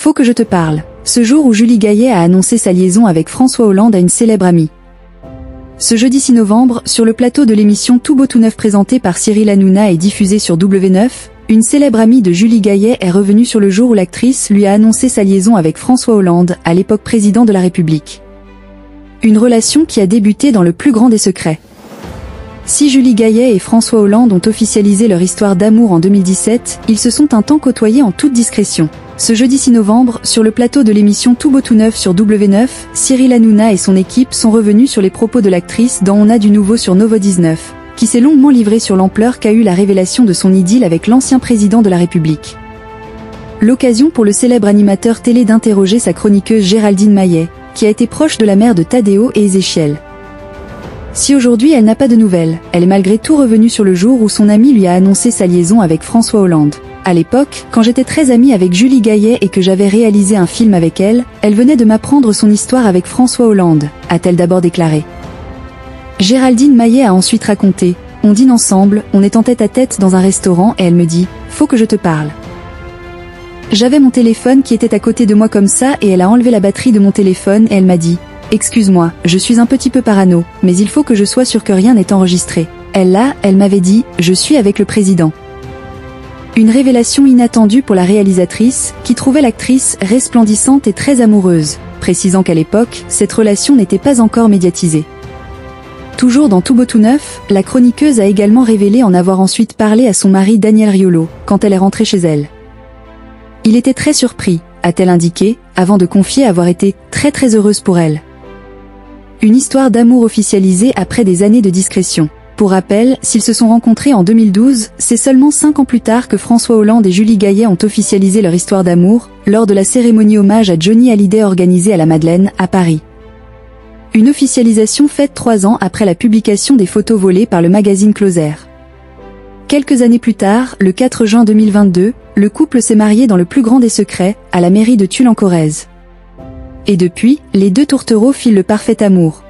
Faut que je te parle. Ce jour où Julie Gaillet a annoncé sa liaison avec François Hollande à une célèbre amie. Ce jeudi 6 novembre, sur le plateau de l'émission Tout beau tout neuf présentée par Cyril Hanouna et diffusée sur W9, une célèbre amie de Julie Gaillet est revenue sur le jour où l'actrice lui a annoncé sa liaison avec François Hollande, à l'époque président de la République. Une relation qui a débuté dans le plus grand des secrets. Si Julie Gaillet et François Hollande ont officialisé leur histoire d'amour en 2017, ils se sont un temps côtoyés en toute discrétion. Ce jeudi 6 novembre, sur le plateau de l'émission Tout beau tout neuf sur W9, Cyril Hanouna et son équipe sont revenus sur les propos de l'actrice dans On a du nouveau sur Novo 19, qui s'est longuement livré sur l'ampleur qu'a eu la révélation de son idylle avec l'ancien président de la République. L'occasion pour le célèbre animateur télé d'interroger sa chroniqueuse Géraldine Maillet, qui a été proche de la mère de Tadeo et Ézéchiel. Si aujourd'hui elle n'a pas de nouvelles, elle est malgré tout revenue sur le jour où son amie lui a annoncé sa liaison avec François Hollande. À l'époque, quand j'étais très amie avec Julie Gaillet et que j'avais réalisé un film avec elle, elle venait de m'apprendre son histoire avec François Hollande, a-t-elle d'abord déclaré. Géraldine Maillet a ensuite raconté, on dîne ensemble, on est en tête-à-tête dans un restaurant et elle me dit, faut que je te parle. J'avais mon téléphone qui était à côté de moi comme ça et elle a enlevé la batterie de mon téléphone et elle m'a dit, excuse-moi, je suis un petit peu parano, mais il faut que je sois sûre que rien n'est enregistré. Elle m'avait dit, je suis avec le président. Une révélation inattendue pour la réalisatrice, qui trouvait l'actrice resplendissante et très amoureuse, précisant qu'à l'époque, cette relation n'était pas encore médiatisée. Toujours dans Tout beau tout neuf, la chroniqueuse a également révélé en avoir ensuite parlé à son mari Daniel Riolo, quand elle est rentrée chez elle. Il était très surpris, a-t-elle indiqué, avant de confier avoir été très heureuse pour elle. Une histoire d'amour officialisée après des années de discrétion. Pour rappel, s'ils se sont rencontrés en 2012, c'est seulement 5 ans plus tard que François Hollande et Julie Gaillet ont officialisé leur histoire d'amour, lors de la cérémonie hommage à Johnny Hallyday organisée à la Madeleine, à Paris. Une officialisation faite 3 ans après la publication des photos volées par le magazine Closer. Quelques années plus tard, le 4 juin 2022, le couple s'est marié dans le plus grand des secrets, à la mairie de Tulle en Corrèze. Et depuis, les deux tourtereaux filent le parfait amour.